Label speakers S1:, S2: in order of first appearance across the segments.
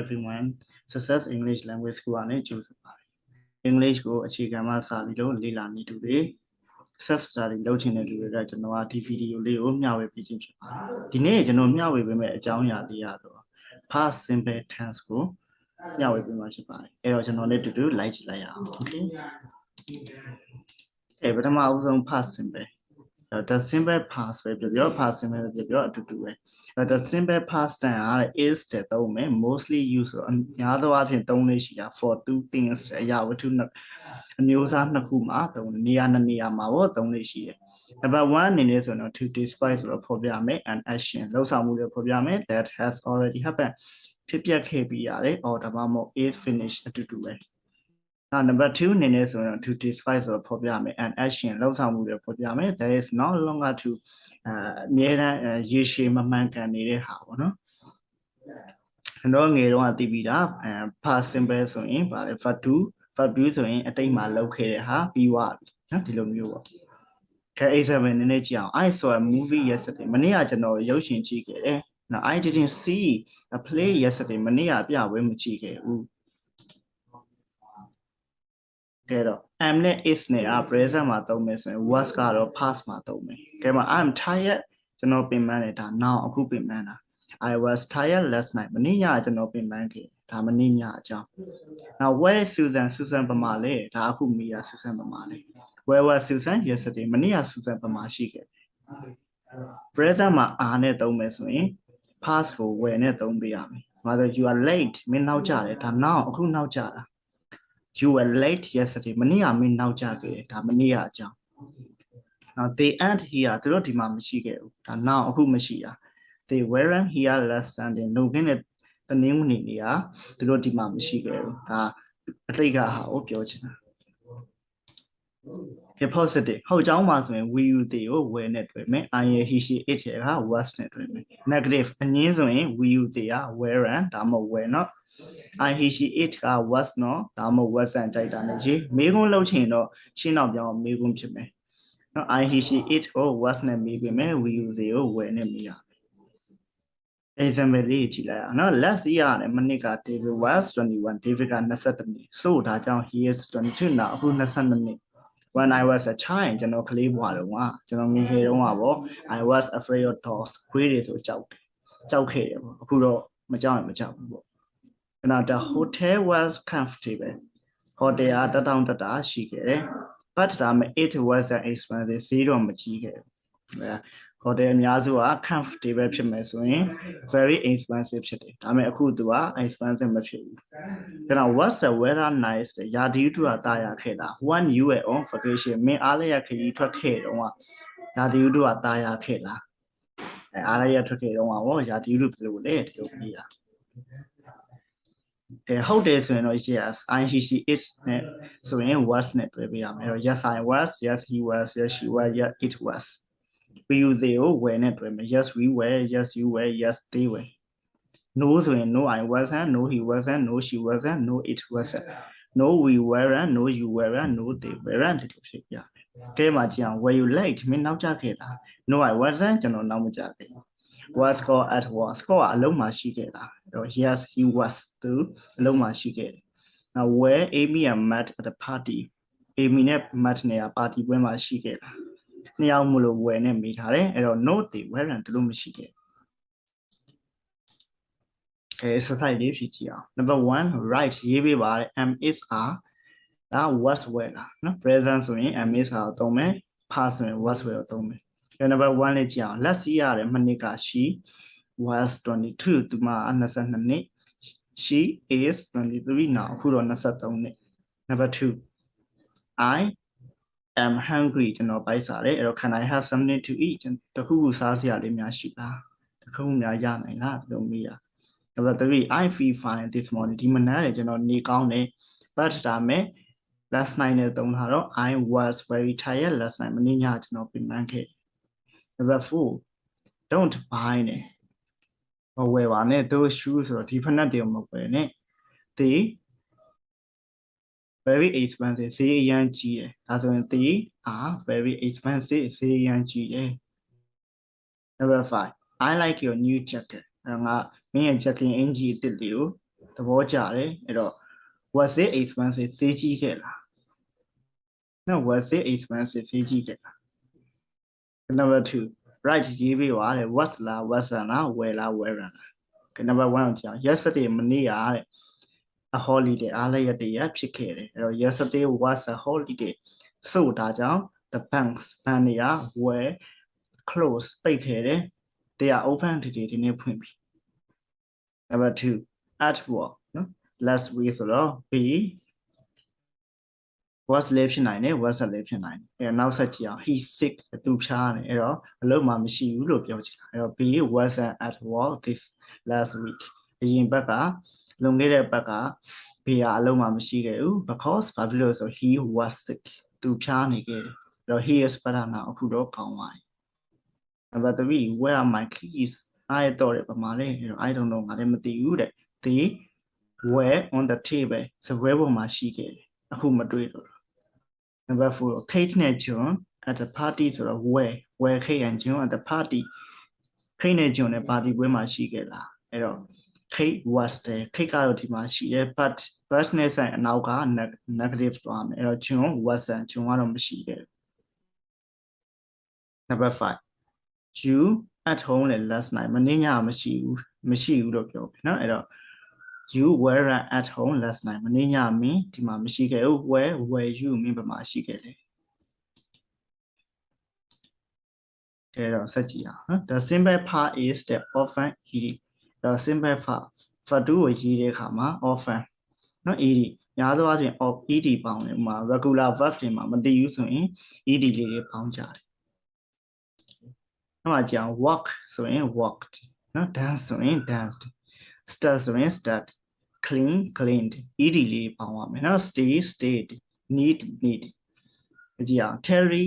S1: everyone. Success English Language School နဲ့ကြိုဆိုပါတယ်။ English ကိုအခြေခံမှစပြီးတော့လေ့လာနေတူတွေ self study လုပ်ချင်တဲ့လူတွေကကျွန်တော်ကဒီဗီဒီယိုလေးကိုမျှဝေပေးခြင်းဖြစ်ပါတယ်။ဒီနေ့ကျွန်တော်မျှဝေပေးမယ့်အကြောင်းအရာလေးကတော့ past simple tense ကိုမျှဝေပေးမှာဖြစ်ပါတယ်။အဲ့တော့ကျွန်တော်လည်းတူတူလိုက်ကြည့်လိုက်ရအောင်။ Okay ။ပထမအဦးဆုံး past simple the simple past ပဲပြော past simple ပဲပြောအတူတူပဲ the simple past tense is တဲ့သုံးမယ် mostly used ဆိုတော့အများသောအားဖြင့်သုံးလေးရှိတာ for two things အရာဝတ္ထုအမျိုးအစားနှစ်ခုမှာသုံးနေရာနှစ်နေရာမှာပေါ့သုံးလေးရှိတယ် number 1အနေနဲ့ဆိုတော့ to describe ဆိုတော့ဖော်ပြမယ် an action လှုပ်ဆောင်မှုတွေဖော်ပြမယ် that has already happened ဖြစ်ပျက်ခဲ့ပြီးရတယ် or ဒါမှမဟုတ် is finished အတူတူပဲnumber 2အနေနဲ့ဆိုတော့ to describe ဆိုတော့ဖော်ပြမယ် an action လှုပ်ဆောင်မှုတွေဖော်ပြမယ် that is no longer to အမြဲတမ်းရေရှည်မမှန်ကန်နေတဲ့ဟာပေါ့နော်ကျွန်တော်ငယ်တော့သိပြီးတာ past simple ဆိုရင်ဗါလေ verb to verb to ဆိုရင်အတိတ်မှာလုပ်ခဲ့တဲ့ဟာပြီးသွားပြီနော်ဒီလိုမျိုးပေါ့ခဲ example နည်းနည်းကြည့်အောင် I saw a movie yesterday မနေ့ကကျွန်တော်ရုပ်ရှင်ကြည့်ခဲ့တယ်နော် I didn't see a play yesterday မနေ့ကပြပွဲမကြည့်ခဲ့ဘူးကဲတော့ am နဲ့ is နဲ့ present မှာသုံးမယ်ဆိုရင် was ကတော့ past မှာသုံးမယ်ကဲမှာ I'm tired ကျွန်တော်ပင်ပန်းတယ်ဒါ now အခုပင်ပန်းတာ I was tired last night မနေ့ညကျွန်တော်ပင်ပန်းခဲ့ဒါမနေ့ညအကြောင်း now where is Susan ပမာလဲဒါအခုမေးတာ Susan ပမာလဲ where was Susan yesterday မနေ့က Susan ပမာရှိခဲ့ present မှာ are နဲ့သုံးမယ်ဆိုရင် past ကို where နဲ့သုံးပေးရမယ်ဘာလို့ you are late မင်းနောက်ကျတယ်ဒါ now အခုနောက်ကျတာYou were late yesterday မနေ့ကမင်းနောက်ကျခဲ့တယ်ဒါမနေ့ကအကြောင်း Now they aren't here သူတို့ဒီမှာမရှိခဲ့ဘူးဒါ now အခုမရှိတာ They weren't here last Sunday နှုတ်ခင်းတဲ့တနင်္ဂနွေနေ့ကသူတို့ဒီမှာမရှိခဲ့ဘူးဒါအတိတ်ကဟာကိုပြောချင်တာ Okay positive ဟုတ်ကြောင်းပါဆိုရင် we you they ကို were နဲ့တွဲမယ် I he she it က was နဲ့တွဲမယ် negative အငင်းဆိုရင် we you they က weren't ဒါမှမဟုတ် were not I he she it က was not ဒါမှမဟုတ် wasn't ကြိုက်တာနဲ့ရေးမေးခွန်းလုပ်ချင်တော့ရှင်းတော့ပြောင်းမေးခွန်းဖြစ်မယ်နော် I he she it ကို was နဲ့မေးပေးမယ် we you they ကို were နဲ့မေးရမယ် example လေးကြည့်လိုက်အောင်နော် last year နဲ့မနစ်က David was 21 David က22နှစ် so ဒါကြောင့် he is 22 now အခု22နှစ်When I was a child ကျွန်တော်ကလေးဘွားတော့ကကျွန်တော်ငယ်ငယ်တုန်းကပေါ့ I was afraid of dogs ခွေးတွေဆိုကြောက်ခဲ့တယ်ပေါ့အခုတော့မကြောက်ရင်မကြောက်ဘူးပေါ့အဲ့တော့ the hotel was comfortable hotel ကတတောင်တတာရှိခဲ့တယ် but ဒါပေမဲ့ it was an expensive ဈေးတော့မကြီးခဲ့ဘူး hotel အများစုက comfortable ဖြစ်မယ်ဆိုရင် very expensive ဖြစ်တယ်ဒါပေမဲ့အခုသူက expensive မဖြစ်ဘူးအဲ့တော့ what's the weather nice ရာသီဥတုကတာယာခဲ့တာ when you were on vacation မင်းအားလည်းရခရီးထွက်ခဲ့တော့ရာသီဥတုကတာယာခဲ့လားအားလည်းရထွက်ခဲ့တော့ဟောရာသီဥတုဘယ်လိုလဲဒီလိုပြီးတာဟုတ်တယ်ဆိုရင်တော့ yes I he she it နဲ့ဆိုရင် was နဲ့တွဲပေးရမယ်အဲ့တော့ yes I was yes he was yes she was yes it was we use they were နဲ့တွဲမယ် yes we were yes you were yes they were no ဆိုရင် no I wasn't no he wasn't no she wasn't no it wasn't no we weren't no you weren't no they weren't ဒီလိုဖြစ်ပြမယ်ကဲမှာကြည့်အောင် were you late မင်းနောက်ကျခဲ့လား no I wasn't ကျွန်တော်နောက်မကျခဲ့ was called at was called အလုံးမှာရှိခဲ့လားအဲ့တော့ yes he was သူအလုံးမှာရှိခဲ့တယ် now where Amy and Matt at the party Amy နဲ့ Matt နဲ့ပါတီပွဲမှာရှိခဲ့လားနှစ်ယောက်မလို့ were နဲ့မေးထားတယ်အဲ့တော့ no they weren't သူတို့မရှိခဲ့exercise လေးဖြည့်ကြည့်အောင် number 1 right ရေးပေးပါတဲ့ am is are ဒါ was were လားနော် present ဆိုရင် am is are ကိုသုံးမယ် past ဆိုရင် was were ကိုသုံးမယ်number 1လေးကြည့်အောင် let's see ရတယ်မနစ်က she was 22သူမ22နှစ် she is 23 now အခုတော့23နှစ် number 2 I am hungry ကျွန်တော်ပိုက်စားတယ်အဲ့တော့ can I have something to eat တခုခုစားစရာလေးများရှိလားတခုခုများရနိုင်လားဒီလိုမေးရnumber 3 I feel fine this morning ဒီမနက်လေကျွန်တော်နေကောင်းတယ် but ဒါမဲ့ last night နဲ့သုံးထားတော့ I was very tired last night မနေ့ညကျွန်တော်ပင်ပန်းခဲ့number 4 don't buy နဲ့မဝယ်ပါနဲ့ those shoes ဆိုတော့ဒီဖက်နှက်တွေကိုမဝယ်နဲ့ they very expensive ဈေးအရန်ကြီးတယ်ဒါဆိုရင် they are very expensive ဈေးအရန်ကြီးတယ် number 5 I like your new jacket ငါမင်းရဲ့ jacket အင်ဂျီအစ်စ်လေးကို သဘောကျတယ်အဲ့တော့ was it expensive ဈေးကြီးခဲ့လားနော် was it expensive ဈေးကြီးခဲ့လား number 2 right ရေးပေးပါတဲ့ was လား wasn't လား were လား weren't လား number 1ကိုကြည့်အောင် yesterday မနေ့ကတဲ့ a holiday အားလည်းရတဲ့ရဖြစ်ခဲ့တယ်အဲ့တော့ yesterday was a holiday ဆိုဒါကြောင့် the banks ဘဏ်တွေက were close ပိတ်ခဲ့တယ် they are open today ဒီနေ့ဖွင့်ပြီ number 2 at work နော် last week ဆိုတော့ be was လေးဖြစ်နိုင်တယ် was လေးဖြစ်နိုင်တယ်အဲ့နောက်ဆက်ကြည့်အောင် he sick သူဖျားတယ်အဲ့တော့အလုပ်မှမရှိဘူးလို့ပြောချင်တာအဲ့တော့ be wasn't at work this last week အရင်ဘက်ကလွန်ခဲ့တဲ့ဘက်က be အလုပ်မှမရှိခဲ့ဘူး because ဘာဖြစ်လို့ဆို he was sick သူဖျားနေခဲ့တယ်အဲ့တော့ he is better now အခုတော့ကောင်းပါပြီ number 3 where are my keys အဲ့တော့တယ်ပမာလဲအဲ့တော့ I don't know ငါလည်းမသိဘူးတဲ့ they were on the table စပွဲပေါ်မှာရှိခဲ့တယ်အခုမတွေ့တော့number 4 Kate နဲ့ John at the party ဆိုတော့ where Kate and John at the party Kate နဲ့ John နဲ့ party ပွဲမှာရှိခဲ့လားအဲ့တော့ Kate was there Kate ကတော့ဒီမှာရှိတယ် but နဲ့ဆိုင်အနောက်က negative သွားမယ်အဲ့တော့ John wasn't John ကတော့မရှိခဲ့ဘူး number 5 you at home လေ last night မနေ့ညမရှိဘူးလို့ပြောပြီเนาะအဲ့တော့you were at home last night မနေ့ညမင်းဒီမှာမရှိခဲ့ဘူး where were you မင်းဘယ်မှာရှိခဲ့လဲအဲ့တော့ဆက်ကြည့်အောင်နော် the simple part is the often ed the simple part for do ကိုရေးတဲ့အခါမှာ often နော် ed များသောအားဖြင့် of ed ပေါင်းတယ်ဥပမာ regular verb တွေမှာမတည်ဘူးဆိုရင် ed လေးတွေပေါင်းကြတယ်အဲ့မှာကြအောင် walk ဆိုရင် walked နော် dance ဆိုရင် danced start ဆိုရင် start clean cleaned ed လေးပေါင်းရမယ်နော် stay stayed need need ကြည့်အောင် Terry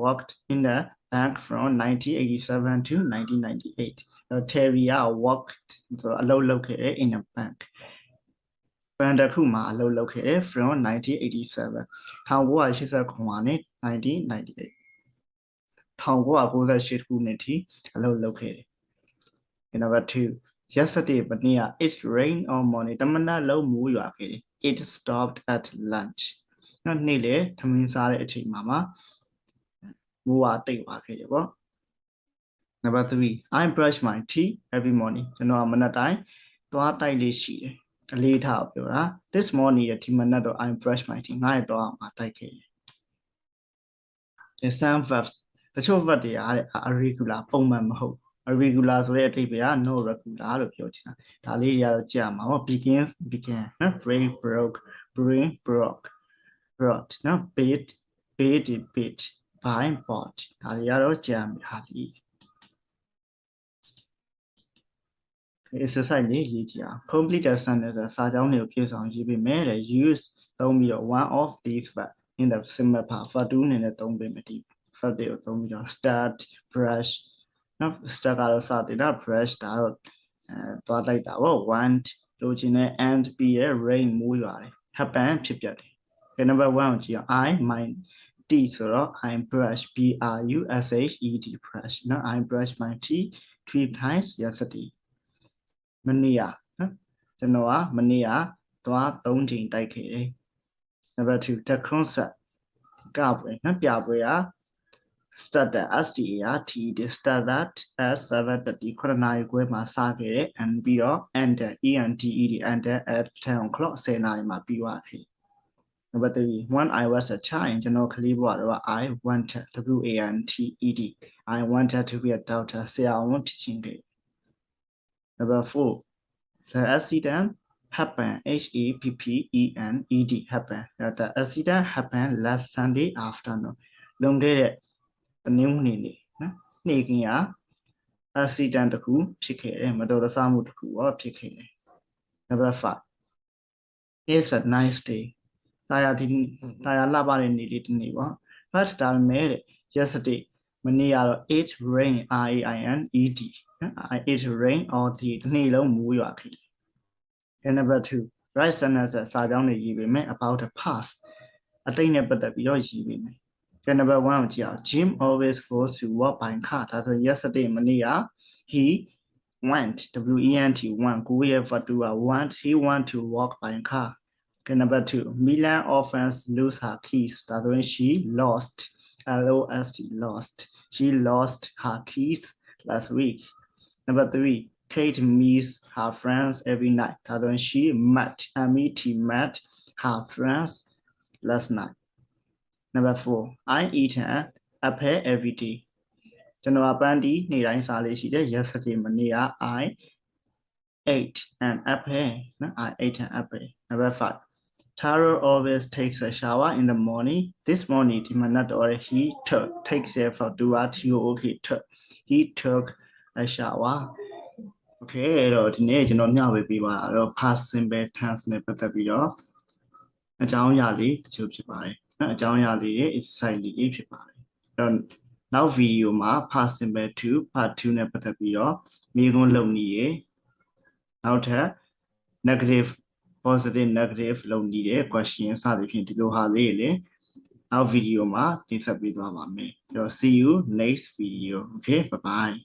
S1: walked in the bank from 1987 to 1998 Terry walked ဆိုအလုပ်လုပ်ခဲ့တယ် in a bank ဘဏ်တစ်ခုမှာအလုပ်လုပ်ခဲ့တယ် from 1987 1989ခုနှစ် 1998 1998ခုနှစ်ထိအလုပ်လုပ်ခဲ့တယ် number 2 yesterday မနေ့က it rained all morning တမနက်လုံးမိုးရွာခဲ့တယ် it stopped at lunch နော်နေ့လေထမင်းစားတဲ့အချိန်မှာမိုးကတိတ်သွားခဲ့တယ်ပေါ့ number 3 I brush my teeth every morning ကျွန်တော်မနက်တိုင်းသွားတိုက်လေးရှိတယ်အလေးထားပြောတာ this morning ဒီမနက်တော့ I brush my teeth ငါ့ရဲ့တော့မှာတိုက်ခဲ့တယ် the some verbs တချို့ verb တွေက irregular ပုံမှန်မဟုတ် irregular ဆိုတဲ့အဓိပ္ပာယ်က no regular လို့ပြောချင်တာဒါလေးတွေကတော့ကြာမှာပေါ့ began နော် break broke bring broke brought နော် bid bit buy bought ဒါတွေကတော့ကြာမှာဟာဒီ exercise လေးရေးကြည့်အောင် complete the sentence စာကြောင်းတွေကိုပြည့်စုံရေးပေးမယ်တဲ့ use သုံးပြီးတော့ one of these verb in the simple part for do နဲ့သုံးပေးမယ်ဒီ verb တွေကိုသုံးပြီးတော့ start brush နော် start ကတော့စတင်တာ brush ဒါတော့သွားလိုက်တာပေါ့ want လိုချင်တဲ့ and ပြီးရ rain မိုးရွာတယ် happen ဖြစ်ပျက်တယ် number 1ကိုကြည့်အောင် I my T ဆိုတော့ I brush B R U S H E D brush နော် I brush my teeth 3 times yesterday မနေ့ကနော်ကျွန်တော်ကမနေ့ကသွား3ချိန်တိုက်ခဲ့တယ် number 2 the concert ကပွဲနော်ပြပွဲက started started at 7:30 9 နာရီခွဲမှာစခဲ့တယ် and ပြီးတော့ ended ended at 10 o'clock 10 နာရီမှာပြီးသွားတယ် number 3 when I was a child ကျွန်တော်ကလေးဘဝတော့ I wanted WANTED I wanted to be a doctor ဆရာဝန်ဖြစ်ချင်တယ် number 4 the accident happened HAPPENED happened the accident happened last Sunday afternoon လွန်ခဲ့တဲ့တနင်္ဂနွေနေ့နော်နေ့ကင်းက accident တစ်ခုဖြစ်ခဲ့တယ်မတော်တဆမှုတစ်ခုပေါ့ဖြစ်ခဲ့တယ် number 5 it's a nice day တာယာလှပတဲ့နေ့လေးတစ်နေ့ပေါ့ but ဒါပေမဲ့ yesterday မနေ့ကတော့ it rain RAINED နော် it rain all day တစ်နေ့လုံးမိုးရွာခဲ့တယ် number 2 right sentence စာကြောင်းတွေရေးပေးမယ် about the past အတိတ်နဲ့ပတ်သက်ပြီးတော့ရေးပေးမယ် number 1ကိုကြည့်အောင် Jim always goes to work by car ဒါဆို yesterday မနေ့က he went went went ကိုရဲ့ verb က want he want to walk by car okay number 2 Milan orphans lose her keys ဒါဆိုရင် she lost lost lost she lost her keys last week number 3 Kate meets her friends every night ဒါဆိုရင် she met met her friends last night number 4 I eat an apple every day ကျွန်တော်ပန်းတီနေ့တိုင်းစားလေးရှိတယ် yesterday မနေ့က I ate an apple နော် I ate an apple number 5 Taro always takes a shower in the morning this morning ဒီမှာတော့ he took takes a for do at you okay took he took a shower okay အဲ့တော့ဒီနေ့ကျွန်တော်မျှဝေပေးပါတော့ past simple tense နဲ့ပတ်သက်ပြီးတော့အကြောင်းအရာလေးတချို့ဖြစ်ပါတယ်နော်အကြောင်းအရာလေးတွေ exercise လေးဖြစ်ပါတယ်အဲ့တော့နောက်ဗီဒီယိုမှာ past simple 2 part 2နဲ့ပတ်သက်ပြီးတော့မိခွန်းလုပ်နည်းရနောက်ထပ် negative positive negative လုပ်နည်းတဲ့ question စသဖြင့်ဒီလိုဟာလေးလေနောက်ဗီဒီယိုမှာတင်ဆက်ပေးသွားပါမယ်အဲ့တော့ see you next video okay bye bye